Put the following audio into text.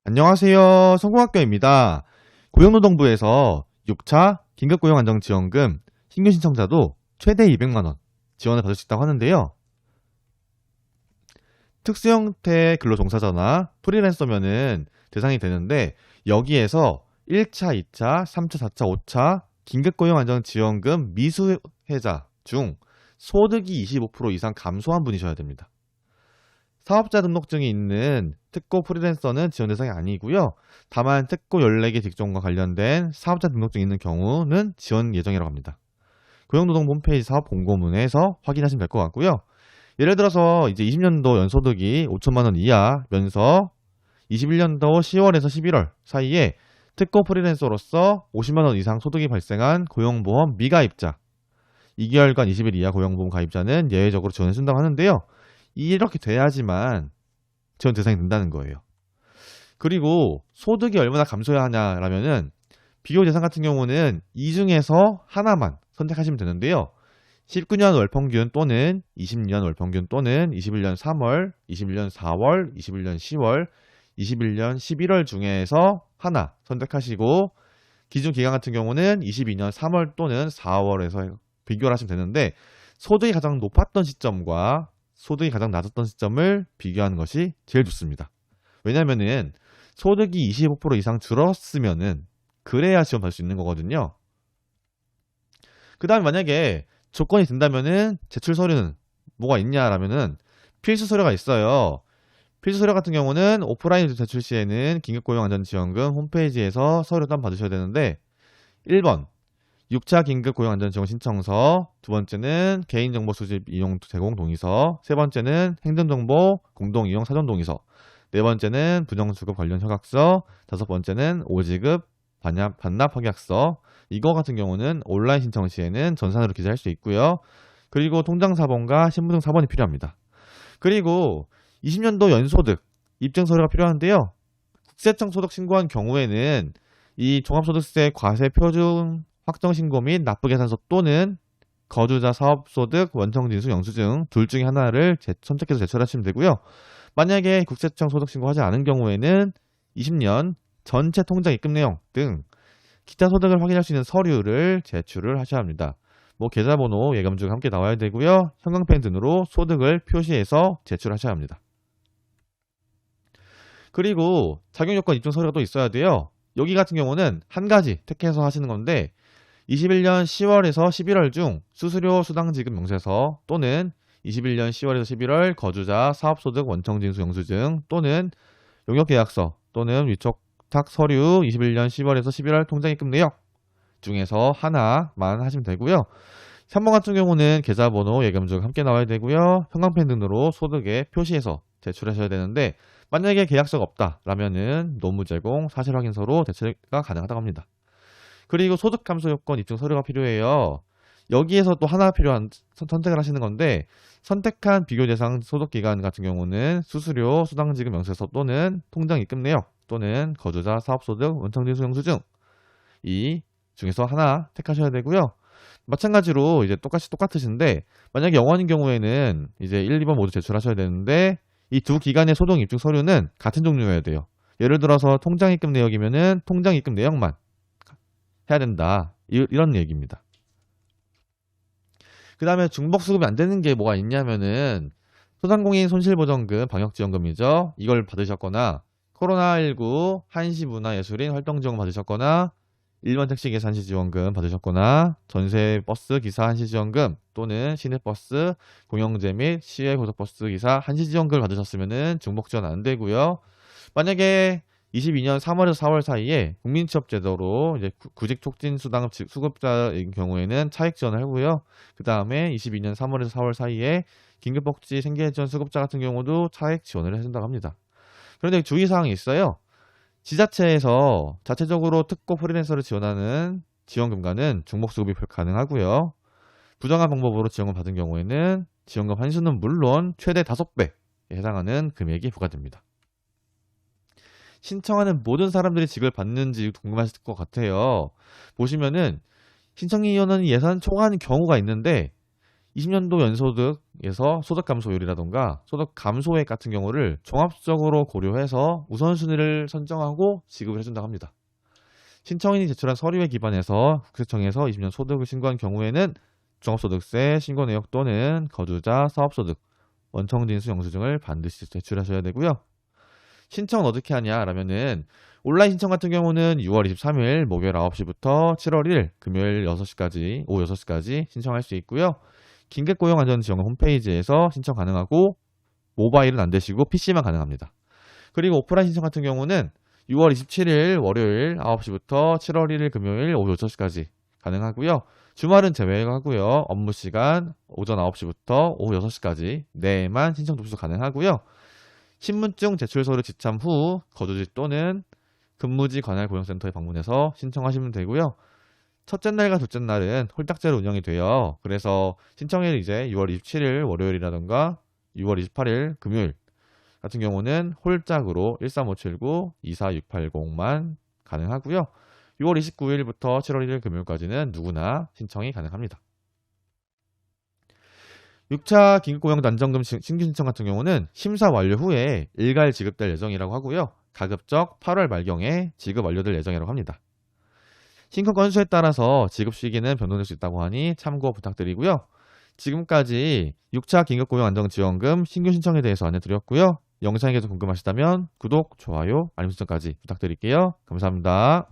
안녕하세요. 성공학교입니다. 고용노동부에서 6차 긴급고용안정지원금 신규 신청자도 최대 200만원 지원을 받을 수 있다고 하는데요. 특수형태 근로종사자나 프리랜서면은 대상이 되는데 여기에서 1차, 2차, 3차, 4차, 5차 긴급고용안정지원금 미수혜자 중 소득이 25% 이상 감소한 분이셔야 됩니다. 사업자 등록증이 있는 특고 프리랜서는 지원 대상이 아니고요. 다만 특고 14개 직종과 관련된 사업자 등록증이 있는 경우는 지원 예정이라고 합니다. 고용노동부 홈페이지 사업 공고문에서 확인하시면 될 것 같고요. 예를 들어서 이제 20년도 연소득이 5천만 원 이하면서 21년도 10월에서 11월 사이에 특고 프리랜서로서 50만 원 이상 소득이 발생한 고용보험 미가입자 2개월간 20일 이하 고용보험 가입자는 예외적으로 지원해준다고 하는데요. 이렇게 돼야지만 지원 대상이 된다는 거예요. 그리고 소득이 얼마나 감소해야 하냐라면은 비교 대상 같은 경우는 이 중에서 하나만 선택하시면 되는데요. 19년 월평균 또는 20년 월평균 또는 21년 3월, 21년 4월, 21년 10월, 21년 11월 중에서 하나 선택하시고 기준 기간 같은 경우는 22년 3월 또는 4월에서 비교를 하시면 되는데 소득이 가장 높았던 시점과 소득이 가장 낮았던 시점을 비교하는 것이 제일 좋습니다. 왜냐면은 소득이 25% 이상 줄었으면은 그래야 지원 받을 수 있는 거거든요. 그 다음에 만약에 조건이 된다면은 제출 서류는 뭐가 있냐라면은 필수 서류가 있어요. 필수 서류 같은 경우는 오프라인 제출 시에는 긴급고용안전지원금 홈페이지에서 서류 다운받으셔야 되는데 1번 6차 긴급고용안전지원 신청서, 두 번째는 개인정보 수집 이용 제공 동의서, 세 번째는 행정정보 공동 이용 사전 동의서, 네 번째는 부정수급 관련 협약서, 다섯 번째는 5지급 반납 확약서. 이거 같은 경우는 온라인 신청 시에는 전산으로 기재할 수 있고요. 그리고 통장 사본과 신분증 사본이 필요합니다. 그리고 20년도 연소득 입증 서류가 필요한데요. 국세청 소득 신고한 경우에는 이 종합소득세 과세 표준 확정 신고 및 납부계산서 또는 거주자 사업소득 원청진수 영수증 둘 중에 하나를 선택해서 제출하시면 되고요. 만약에 국세청 소득 신고하지 않은 경우에는 20년 전체 통장 입금 내용 등 기타 소득을 확인할 수 있는 서류를 제출을 하셔야 합니다. 뭐 계좌번호, 예금주가 함께 나와야 되고요. 형광펜 등으로 소득을 표시해서 제출하셔야 합니다. 그리고 자격요건 입증 서류가 또 있어야 돼요. 여기 같은 경우는 한 가지 택해서 하시는 건데 21년 10월에서 11월 중 수수료 수당 지급 명세서 또는 21년 10월에서 11월 거주자 사업소득 원청진수 영수증 또는 용역계약서 또는 위촉탁 서류 21년 10월에서 11월 통장 입금 내역 중에서 하나만 하시면 되고요. 3번 같은 경우는 계좌번호, 예금주가 함께 나와야 되고요. 형광펜 등으로 소득에 표시해서 제출하셔야 되는데 만약에 계약서가 없다라면은 노무제공 사실확인서로 대체가 가능하다고 합니다. 그리고 소득 감소 요건 입증 서류가 필요해요. 여기에서 또 하나 필요한 선택을 하시는 건데 선택한 비교 대상 소득 기간 같은 경우는 수수료 수당 지급 명세서 또는 통장 입금 내역 또는 거주자 사업소득 원청진수 영수증 이 중에서 하나 택하셔야 되고요. 마찬가지로 이제 똑같으신데 만약에 영어인 경우에는 이제 1, 2번 모두 제출하셔야 되는데 이 두 기간의 소득 입증 서류는 같은 종류여야 돼요. 예를 들어서 통장 입금 내역이면은 통장 입금 내역만 해야 된다. 이런 얘기입니다. 그 다음에 중복수급이 안 되는 게 뭐가 있냐면은 소상공인 손실보전금 방역지원금이죠. 이걸 받으셨거나 코로나19 한시문화예술인 활동지원금 받으셨거나 일반 택시기사 한시지원금 받으셨거나 전세버스 기사 한시지원금 또는 시내버스 공영제 및 시외 고속버스 기사 한시지원금을 받으셨으면은 중복지원 안 되고요. 만약에 22년 3월에서 4월 사이에 국민취업제도로 이제 구직촉진수당 수급자인 경우에는 차액 지원을 하고요. 그 다음에 22년 3월에서 4월 사이에 긴급복지 생계지원 수급자 같은 경우도 차액 지원을 해준다고 합니다. 그런데 주의사항이 있어요. 지자체에서 자체적으로 특고 프리랜서를 지원하는 지원금과는 중복수급이 가능하고요. 부정한 방법으로 지원금 받은 경우에는 지원금 한수는 물론 최대 5배에 해당하는 금액이 부과됩니다. 신청하는 모든 사람들이 직을 받는지 궁금하실 것 같아요. 보시면은 신청인원은 예산 초과하는 경우가 있는데 20년도 연소득 신청에서 소득 감소율이라던가 소득 감소액 같은 경우를 종합적으로 고려해서 우선순위를 선정하고 지급을 해준다고 합니다. 신청인이 제출한 서류에 기반해서 국세청에서 20년 소득을 신고한 경우에는 종합소득세 신고 내역 또는 거주자 사업소득, 원청진수 영수증을 반드시 제출하셔야 되고요. 신청은 어떻게 하냐라면은 온라인 신청 같은 경우는 6월 23일 목요일 9시부터 7월 1일 금요일 6시까지 오후 6시까지 신청할 수 있고요. 긴급고용안전지원금 홈페이지에서 신청 가능하고 모바일은 안 되시고 PC만 가능합니다. 그리고 오프라인 신청 같은 경우는 6월 27일 월요일 9시부터 7월 1일 금요일 오후 6시까지 가능하고요. 주말은 제외하고요. 업무시간 오전 9시부터 오후 6시까지 내에만 신청 접수 가능하고요. 신분증 제출 서류 지참 후 거주지 또는 근무지 관할 고용센터에 방문해서 신청하시면 되고요. 첫째 날과 둘째 날은 홀딱제로 운영이 돼요. 그래서 신청일 이제 6월 27일 월요일이라던가 6월 28일 금요일 같은 경우는 홀짝으로 13579, 24680만 가능하고요. 6월 29일부터 7월 1일 금요일까지는 누구나 신청이 가능합니다. 6차 긴급고용안정금 신규 신청 같은 경우는 심사 완료 후에 일괄 지급될 예정이라고 하고요. 가급적 8월 말경에 지급 완료될 예정이라고 합니다. 신청 건수에 따라서 지급 시기는 변동될 수 있다고 하니 참고 부탁드리고요. 지금까지 6차 긴급고용안정지원금 신규 신청에 대해서 안내드렸고요. 영상에 계속 궁금하시다면 구독, 좋아요, 알림 설정까지 부탁드릴게요. 감사합니다.